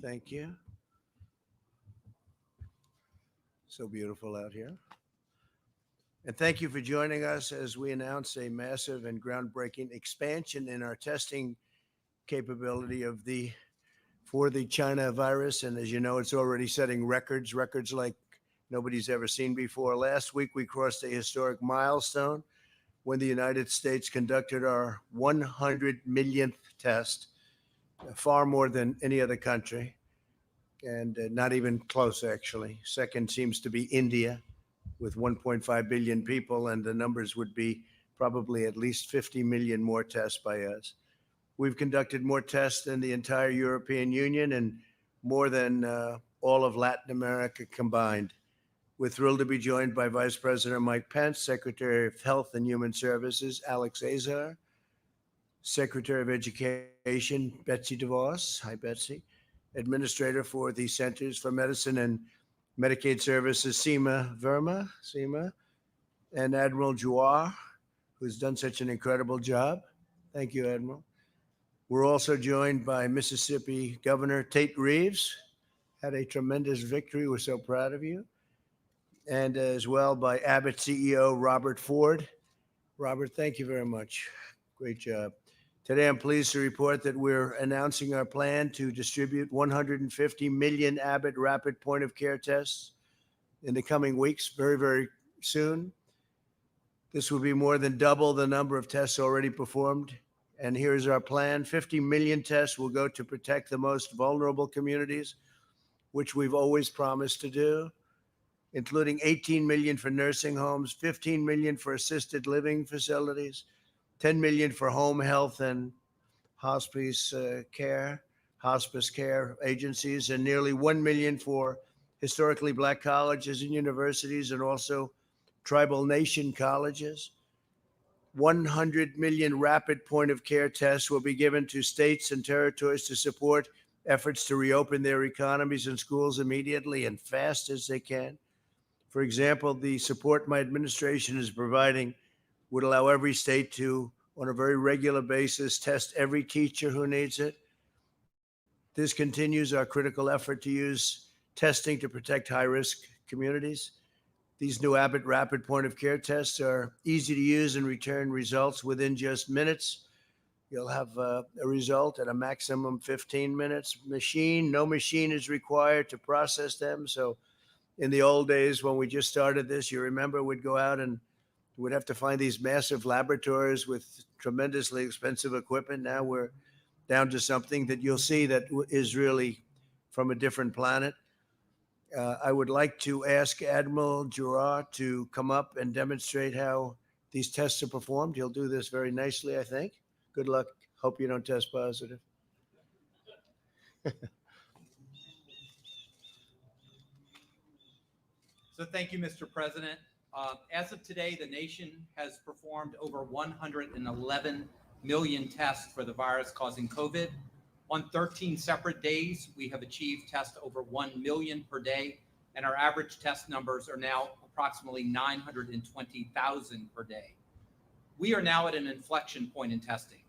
Thank you. So beautiful out here. And thank you for joining us as we announce a massive and groundbreaking expansion in our testing capability of the for the China virus. And as you know, it's already setting records like nobody's ever seen before. Last week, we crossed a historic milestone when the United States conducted our 100 millionth test, far more than any other country, and not even close, actually. Second seems to be India with 1.5 billion people, and the numbers would be probably at least 50 million more tests by us. We've conducted more tests than the entire European Union and more than all of Latin America combined. We're thrilled to be joined by Vice President Mike Pence, Secretary of Health and Human Services Alex Azar, Secretary of Education Betsy DeVos. Hi, Betsy. Administrator for the Centers for Medicine and Medicaid Services, Seema, and Admiral Jawar, who's done such an incredible job. Thank you, Admiral. We're also joined by Mississippi Governor Tate Reeves, had a tremendous victory. We're so proud of you. And as well by Abbott CEO Robert Ford. Robert, thank you very much. Great job. Today, I'm pleased to report that we're announcing our plan to distribute 150 million Abbott rapid point of care tests in the coming weeks, very, very soon. This will be more than double the number of tests already performed. And here's our plan. 50 million tests will go to protect the most vulnerable communities, which we've always promised to do, including 18 million for nursing homes, 15 million for assisted living facilities, 10 million for home health and hospice care agencies, and nearly 1 million for historically Black colleges and universities and also tribal nation colleges. 100 million rapid point of care tests will be given to states and territories to support efforts to reopen their economies and schools immediately and fast as they can. For example, the support my administration is providing would allow every state to, on a very regular basis, test every teacher who needs it. This continues our critical effort to use testing to protect high-risk communities. These new Abbott rapid point of care tests are easy to use and return results within just minutes. You'll have a result at a maximum 15 minutes. No machine is required to process them. So in the old days when we just started this, you remember we'd go out and we'd have to find these massive laboratories with tremendously expensive equipment. Now we're down to something that you'll see that is really from a different planet. I would like to ask Admiral Jawar to come up and demonstrate how these tests are performed. He'll do this very nicely, I think. Good luck. Hope you don't test positive. So thank you, Mr. President. As of today, the nation has performed over 111 million tests for the virus causing COVID. On 13 separate days, we have achieved tests over 1 million per day, and our average test numbers are now approximately 920,000 per day. We are now at an inflection point in testing.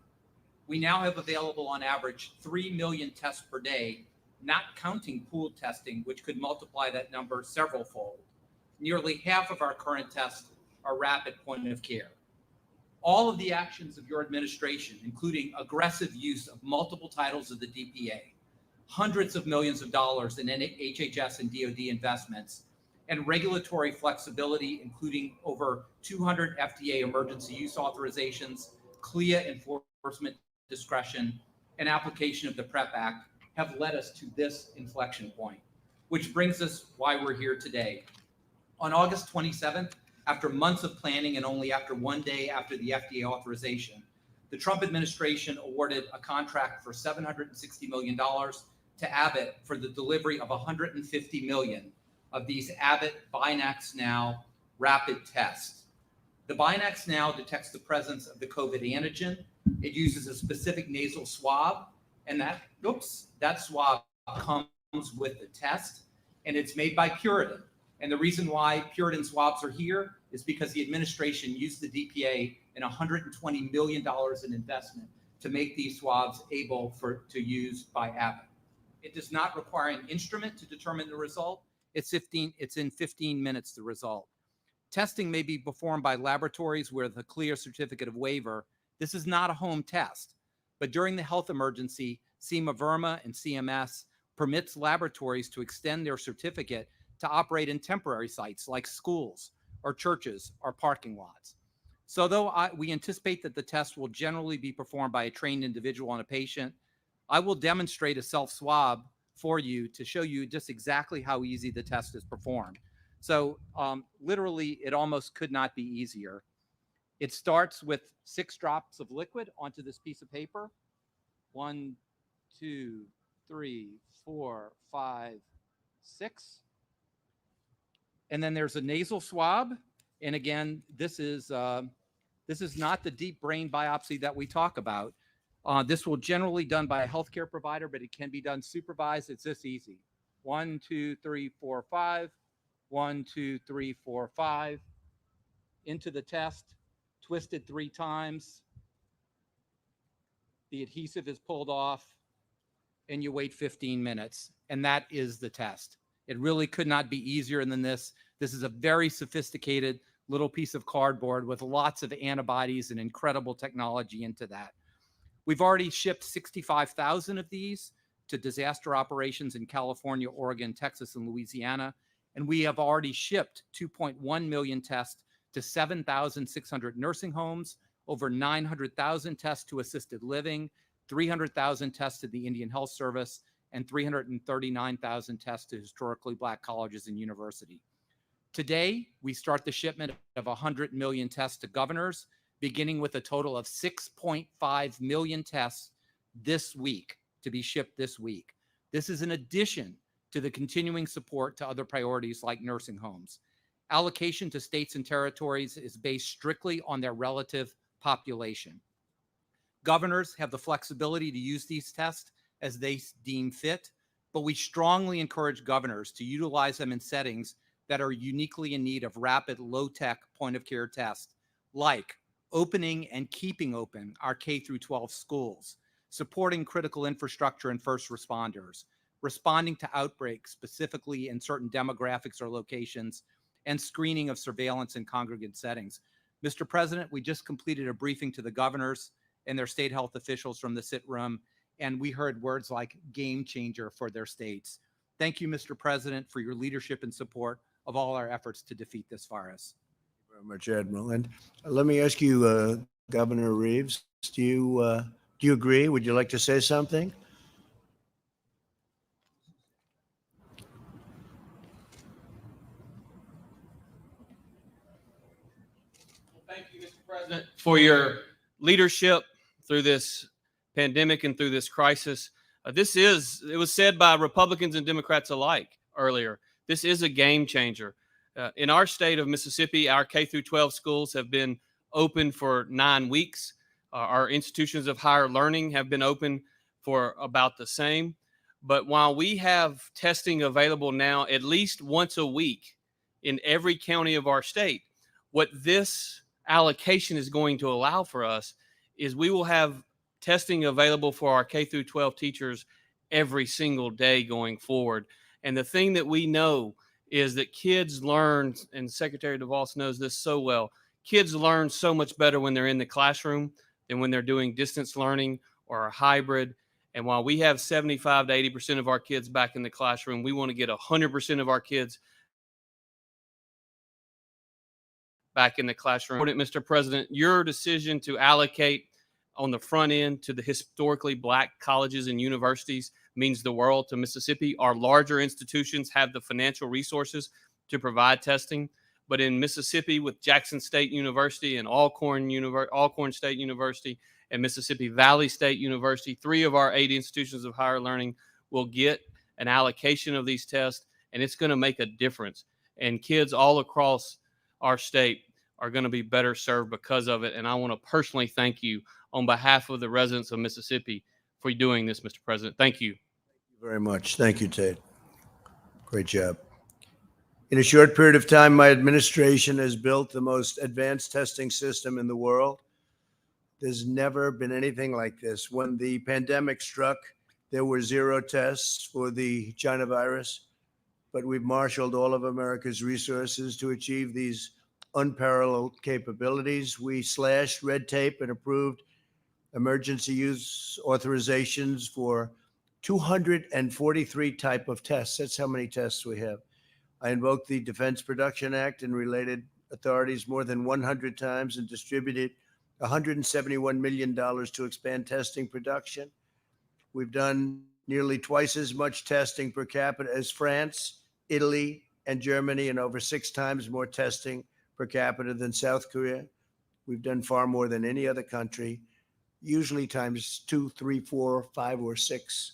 We now have available on average 3 million tests per day, not counting pooled testing, which could multiply that number several fold. Nearly half of our current tests are rapid point of care. All of the actions of your administration, including aggressive use of multiple titles of the DPA, hundreds of millions of dollars in HHS and DoD investments, and regulatory flexibility, including over 200 FDA emergency use authorizations, CLIA enforcement discretion, and application of the PrEP Act, have led us to this inflection point, which brings us why we're here today. On August 27th, after months of planning and only after 1 day after the FDA authorization, the Trump administration awarded a contract for $760 million to Abbott for the delivery of 150 million of these Abbott Binax Now rapid tests. The Binax Now detects the presence of the COVID antigen. It uses a specific nasal swab, and that swab comes with the test, and it's made by Puritan. And the reason why Puritan swabs are here is because the administration used the DPA and $120 million in investment to make these swabs able to use by Abbott. It does not require an instrument to determine the result. It's in 15 minutes, the result. Testing may be performed by laboratories with a clear certificate of waiver. This is not a home test, but during the health emergency, SEMA-VRMA and CMS permits laboratories to extend their certificate to operate in temporary sites like schools or churches or parking lots. So though we anticipate that the test will generally be performed by a trained individual on a patient, I will demonstrate a self-swab for you to show you just exactly how easy the test is performed. So literally, it almost could not be easier. It starts with 6 drops of liquid onto this piece of paper. 1, 2, 3, 4, 5, 6. And then there's a nasal swab. And again, this is not the deep brain biopsy that we talk about. This will generally be done by a healthcare provider, but it can be done supervised. It's this easy. 1, 2, 3, 4, 5. 1, 2, 3, 4, 5. Into the test, twisted 3 times. The adhesive is pulled off, and you wait 15 minutes. And that is the test. It really could not be easier than this. This is a very sophisticated little piece of cardboard with lots of antibodies and incredible technology into that. We've already shipped 65,000 of these to disaster operations in California, Oregon, Texas, and Louisiana. And we have already shipped 2.1 million tests to 7,600 nursing homes, over 900,000 tests to assisted living, 300,000 tests to the Indian Health Service, and 339,000 tests to historically Black colleges and universities. Today, we start the shipment of 100 million tests to governors, beginning with a total of 6.5 million tests this week to be shipped this week. This is in addition to the continuing support to other priorities like nursing homes. Allocation to states and territories is based strictly on their relative population. Governors have the flexibility to use these tests as they deem fit, but we strongly encourage governors to utilize them in settings that are uniquely in need of rapid, low-tech point-of-care tests, like opening and keeping open our K-12 schools, supporting critical infrastructure and first responders, responding to outbreaks specifically in certain demographics or locations, and screening of surveillance in congregate settings. Mr. President, we just completed a briefing to the governors and their state health officials from the sit room, and we heard words like game changer for their states. Thank you, Mr. President, for your leadership and support of all our efforts to defeat this virus. Thank you very much, Admiral. And let me ask you, Governor Reeves, do you agree? Would you like to say something? Thank you, Mr. President, for your leadership through this pandemic and through this crisis. It was said by Republicans and Democrats alike earlier, this is a game changer. In our state of Mississippi, our K-12 schools have been open for 9 weeks. Our institutions of higher learning have been open for about the same. But while we have testing available now at least once a week in every county of our state, what this allocation is going to allow for us is we will have testing available for our K-12 teachers every single day going forward. And the thing that we know is that kids learn, and Secretary DeVos knows this so well, kids learn so much better when they're in the classroom than when they're doing distance learning or a hybrid. And while we have 75 to 80% of our kids back in the classroom, we want to get 100% of our kids back in the classroom. Mr. President, your decision to allocate on the front end to the historically Black colleges and universities means the world to Mississippi. Our larger institutions have the financial resources to provide testing, but in Mississippi with Jackson State University and Alcorn State University and Mississippi Valley State University, 3 of our 8 institutions of higher learning will get an allocation of these tests, and it's going to make a difference. And kids all across our state are going to be better served because of it. And I want to personally thank you on behalf of the residents of Mississippi for doing this, Mr. President. Thank you. Thank you very much. Thank you, Tate. Great job. In a short period of time, my administration has built the most advanced testing system in the world. There's never been anything like this. When the pandemic struck, there were 0 tests for the China virus, but we've marshaled all of America's resources to achieve these unparalleled capabilities. We slashed red tape and approved emergency use authorizations for 243 type of tests. That's how many tests we have. I invoked the Defense Production Act and related authorities more than 100 times and distributed $171 million to expand testing production. We've done nearly twice as much testing per capita as France, Italy, and Germany, and over 6 times more testing per capita than South Korea. We've done far more than any other country, usually times 2, 3, 4, 5, or 6.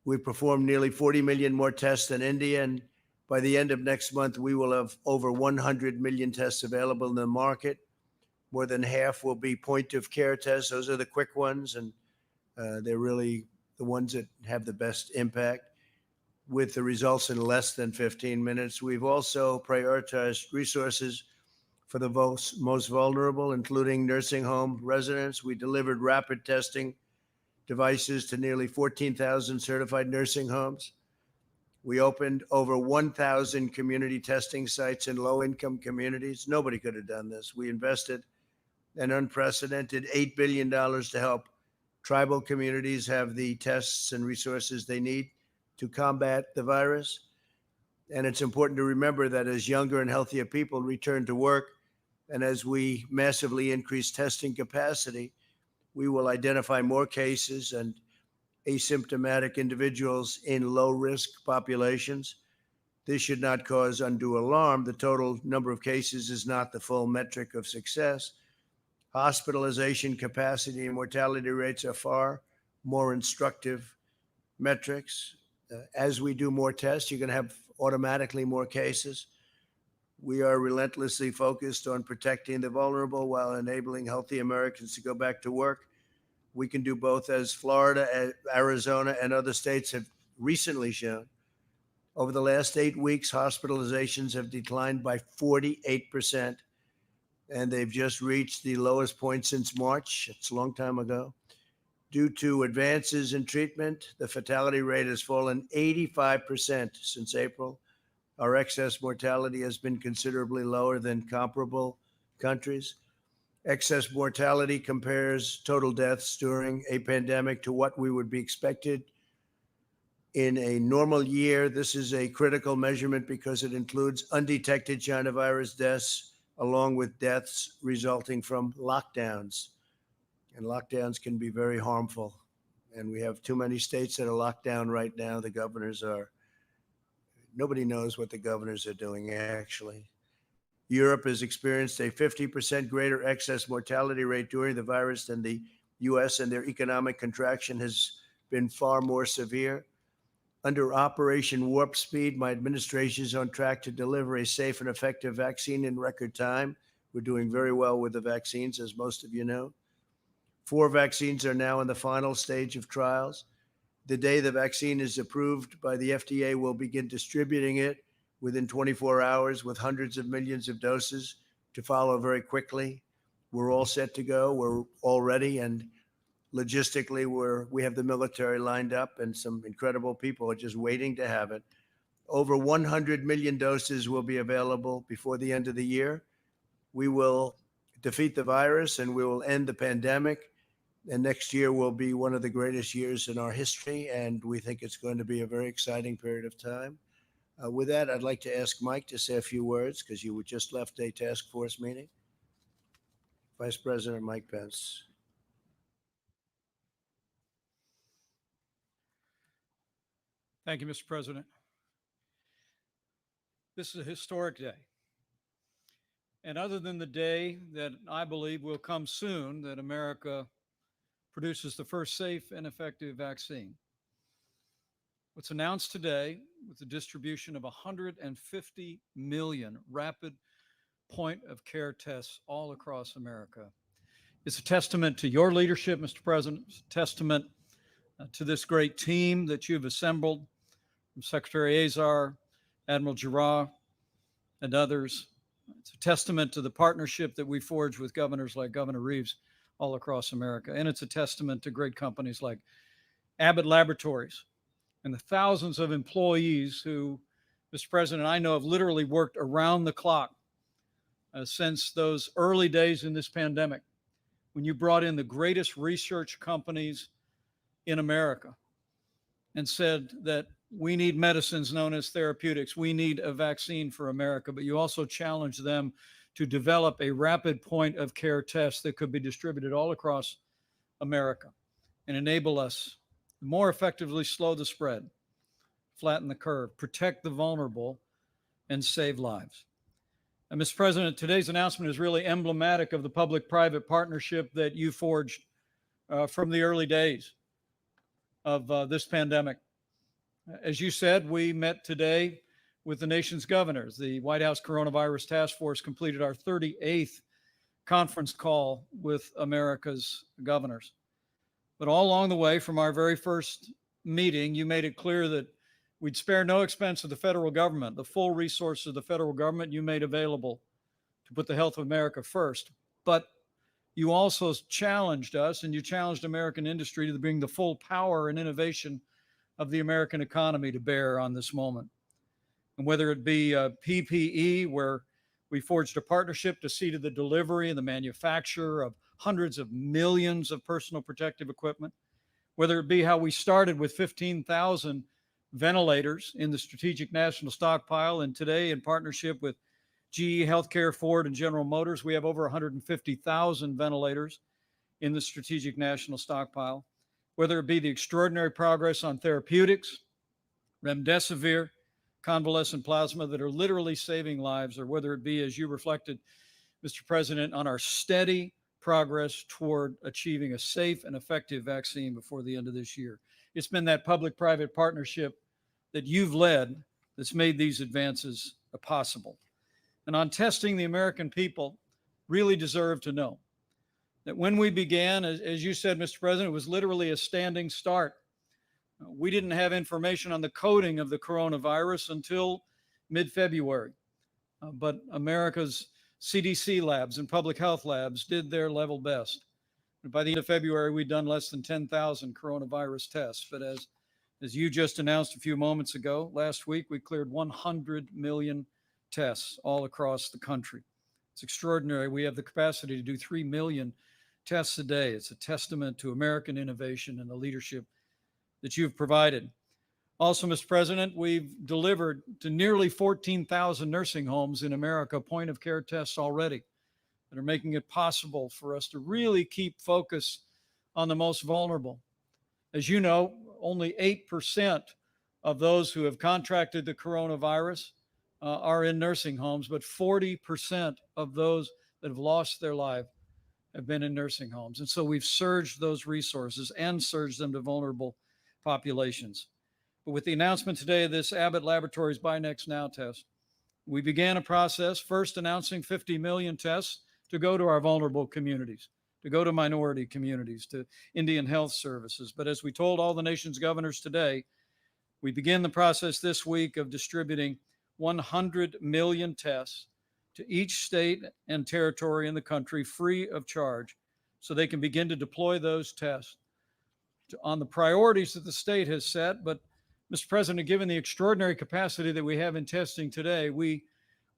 We've performed nearly 40 million more tests than India, and by the end of next month, we will have over 100 million tests available in the market. More than half will be point-of-care tests. Those are the quick ones, and they're really the ones that have the best impact, with the results in less than 15 minutes. We've also prioritized resources for the most vulnerable, including nursing home residents. We delivered rapid testing devices to nearly 14,000 certified nursing homes. We opened over 1,000 community testing sites in low-income communities. Nobody could have done this. We invested an unprecedented $8 billion to help tribal communities have the tests and resources they need to combat the virus. And it's important to remember that as younger and healthier people return to work, and as we massively increase testing capacity, we will identify more cases and asymptomatic individuals in low-risk populations. This should not cause undue alarm. The total number of cases is not the full metric of success. Hospitalization capacity and mortality rates are far more instructive metrics. As we do more tests, you're going to have automatically more cases. We are relentlessly focused on protecting the vulnerable while enabling healthy Americans to go back to work. We can do both, as Florida, Arizona, and other states have recently shown. Over the last 8 weeks, hospitalizations have declined by 48%, and they've just reached the lowest point since March. It's a long time ago. Due to advances in treatment, the fatality rate has fallen 85% since April. Our excess mortality has been considerably lower than comparable countries. Excess mortality compares total deaths during a pandemic to what we would be expected in a normal year. This is a critical measurement because it includes undetected China virus deaths, along with deaths resulting from lockdowns. And lockdowns can be very harmful. And we have too many states that are locked down right now. The governors are, nobody knows what the governors are doing, actually. Europe has experienced a 50% greater excess mortality rate during the virus than the US, and their economic contraction has been far more severe. Under Operation Warp Speed, my administration is on track to deliver a safe and effective vaccine in record time. We're doing very well with the vaccines, as most of you know. 4 vaccines are now in the final stage of trials. The day the vaccine is approved by the FDA, we'll begin distributing it within 24 hours with hundreds of millions of doses to follow very quickly. We're all set to go. We're all ready, and logistically, we have the military lined up, and some incredible people are just waiting to have it. Over 100 million doses will be available before the end of the year. We will defeat the virus, and we will end the pandemic. And next year will be one of the greatest years in our history, and we think it's going to be a very exciting period of time. With that, I'd like to ask Mike to say a few words, because you just left a task force meeting. Vice President Mike Pence. Thank you, Mr. President. This is a historic day. And other than the day that I believe will come soon, that America produces the first safe and effective vaccine, what's announced today with the distribution of 150 million rapid point-of-care tests all across America is a testament to your leadership, Mr. President. It's a testament to this great team that you've assembled, from Secretary Azar, Admiral Giroir, and others. It's a testament to the partnership that we forged with governors like Governor Reeves all across America. And it's a testament to great companies like Abbott Laboratories, and the thousands of employees who, Mr. President, I know have literally worked around the clock since those early days in this pandemic, when you brought in the greatest research companies in America and said that we need medicines known as therapeutics. We need a vaccine for America, but you also challenged them to develop a rapid point of care test that could be distributed all across America and enable us to more effectively slow the spread, flatten the curve, protect the vulnerable, and save lives. And Mr. President, today's announcement is really emblematic of the public-private partnership that you forged from the early days of this pandemic. As you said, we met today with the nation's governors. The White House Coronavirus Task Force completed our 38th conference call with America's governors. But all along the way, from our very first meeting, you made it clear that we'd spare no expense of the federal government. The full resources of the federal government you made available to put the health of America first. But you also challenged us, and you challenged American industry to bring the full power and innovation of the American economy to bear on this moment. And whether it be PPE, where we forged a partnership to see to the delivery and the manufacture of hundreds of millions of personal protective equipment, whether it be how we started with 15,000 ventilators in the Strategic National Stockpile, and today in partnership with GE Healthcare, Ford, and General Motors, we have over 150,000 ventilators in the Strategic National Stockpile. Whether it be the extraordinary progress on therapeutics, remdesivir, convalescent plasma that are literally saving lives, or whether it be, as you reflected, Mr. President, on our steady progress toward achieving a safe and effective vaccine before the end of this year. It's been that public-private partnership that you've led that's made these advances possible. And on testing, the American people really deserve to know that when we began, as you said, Mr. President, it was literally a standing start. We didn't have information on the coding of the coronavirus until mid-February, but America's CDC labs and public health labs did their level best. And by the end of February, we'd done less than 10,000 coronavirus tests. But as you just announced a few moments ago, last week, we cleared 100 million tests all across the country. It's extraordinary. We have the capacity to do 3 million tests a day. It's a testament to American innovation and the leadership that you've provided. Also, Mr. President, we've delivered to nearly 14,000 nursing homes in America point of care tests already that are making it possible for us to really keep focus on the most vulnerable. As you know, only 8% of those who have contracted the coronavirus are in nursing homes, but 40% of those that have lost their life have been in nursing homes. And so we've surged those resources and surged them to vulnerable populations. But with the announcement today of this Abbott Laboratories Buy Next Now test, we began a process first announcing 50 million tests to go to our vulnerable communities, to go to minority communities, to Indian Health Services. But as we told all the nation's governors today, we begin the process this week of distributing 100 million tests to each state and territory in the country free of charge, so they can begin to deploy those tests on the priorities that the state has set. But Mr. President, given the extraordinary capacity that we have in testing today, we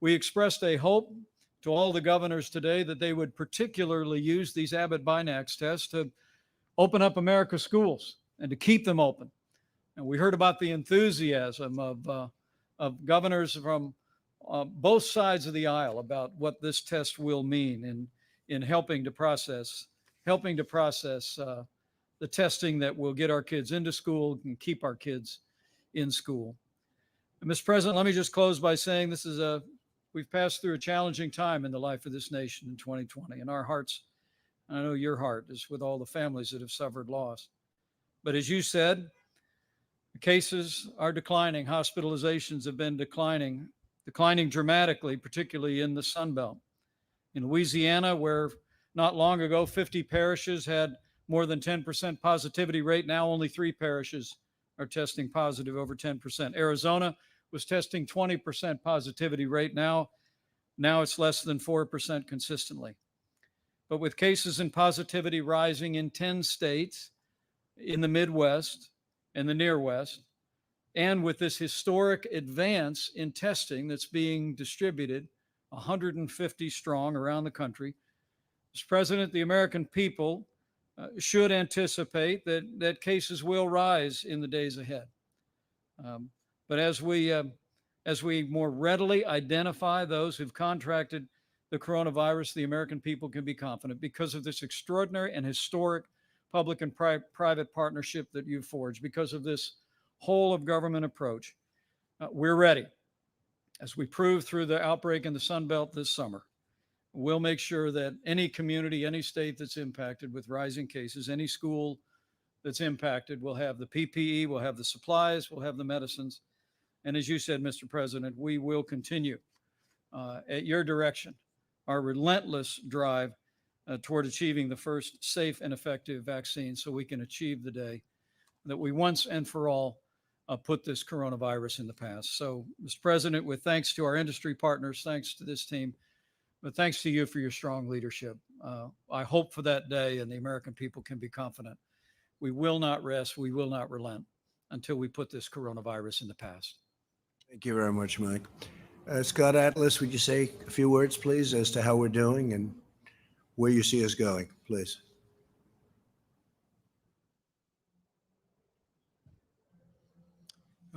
expressed a hope to all the governors today that they would particularly use these Abbott Binax tests to open up America's schools and to keep them open. And we heard about the enthusiasm of governors from both sides of the aisle about what this test will mean in helping to process the testing that will get our kids into school and keep our kids in school. And Mr. President, let me just close by saying we've passed through a challenging time in the life of this nation in 2020, and our hearts, and I know your heart is with all the families that have suffered loss. But as you said, the cases are declining. Hospitalizations have been declining dramatically, particularly in the Sun Belt. In Louisiana, where not long ago 50 parishes had more than 10% positivity rate, now only 3 parishes are testing positive over 10%. Arizona was testing 20% positivity rate. Now it's less than 4% consistently. But with cases and positivity rising in 10 states in the Midwest, and the Near West, and with this historic advance in testing that's being distributed, 150 strong around the country, Mr. President, the American people should anticipate that cases will rise in the days ahead. But as we more readily identify those who've contracted the coronavirus, the American people can be confident because of this extraordinary and historic public and private partnership that you've forged, because of this whole of government approach. We're ready. As we proved through the outbreak in the Sun Belt this summer, we'll make sure that any community, any state that's impacted with rising cases, any school that's impacted will have the PPE, will have the supplies, will have the medicines. And as you said, Mr. President, we will continue at your direction our relentless drive toward achieving the first safe and effective vaccine so we can achieve the day that we once and for all put this coronavirus in the past. So, Mr. President, with thanks to our industry partners, thanks to this team, but thanks to you for your strong leadership. I hope for that day, and the American people can be confident. We will not rest, we will not relent until we put this coronavirus in the past. Thank you very much, Mike. Scott Atlas, would you say a few words, please, as to how we're doing and where you see us going, please?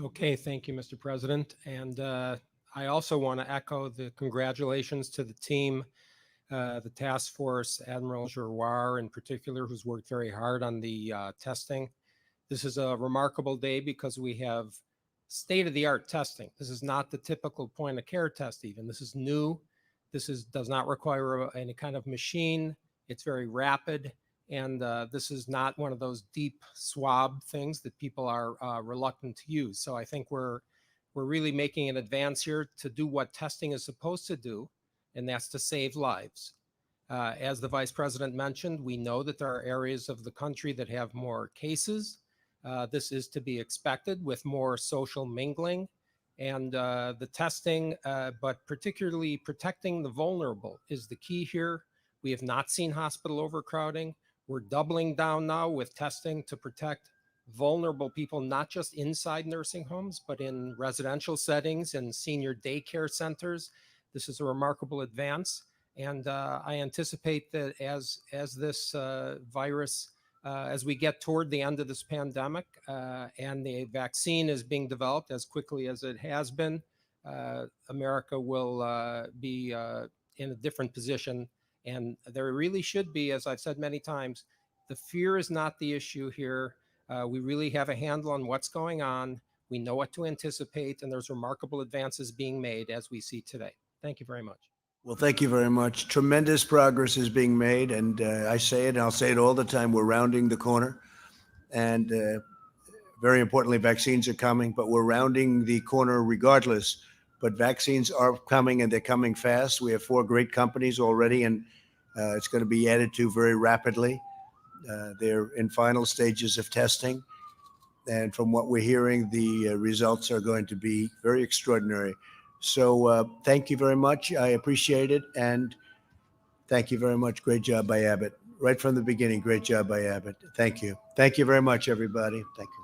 Okay, thank you, Mr. President. And I also want to echo the congratulations to the team, the task force, Admiral Giroir in particular, who's worked very hard on the testing. This is a remarkable day because we have state-of-the-art testing. This is not the typical point-of-care test even. This is new. This does not require any kind of machine. It's very rapid. And this is not one of those deep swab things that people are reluctant to use. So I think we're really making an advance here to do what testing is supposed to do, and that's to save lives. As the Vice President mentioned, we know that there are areas of the country that have more cases. This is to be expected with more social mingling and the testing, but particularly protecting the vulnerable is the key here. We have not seen hospital overcrowding. We're doubling down now with testing to protect vulnerable people, not just inside nursing homes, but in residential settings and senior daycare centers. This is a remarkable advance. And I anticipate that as this virus, as we get toward the end of this pandemic and the vaccine is being developed as quickly as it has been, America will be in a different position. And there really should be, as I've said many times, the fear is not the issue here. We really have a handle on what's going on. We know what to anticipate, and there's remarkable advances being made as we see today. Thank you very much. Well, thank you very much. Tremendous progress is being made, and I say it, and I'll say it all the time, we're rounding the corner. And very importantly, vaccines are coming, but we're rounding the corner regardless. But vaccines are coming, and they're coming fast. We have 4 great companies already, and it's going to be added to very rapidly. They're in final stages of testing. And from what we're hearing, the results are going to be very extraordinary. So thank you very much. I appreciate it. And thank you very much. Great job by Abbott. Right from the beginning, great job by Abbott. Thank you. Thank you very much, everybody. Thank you.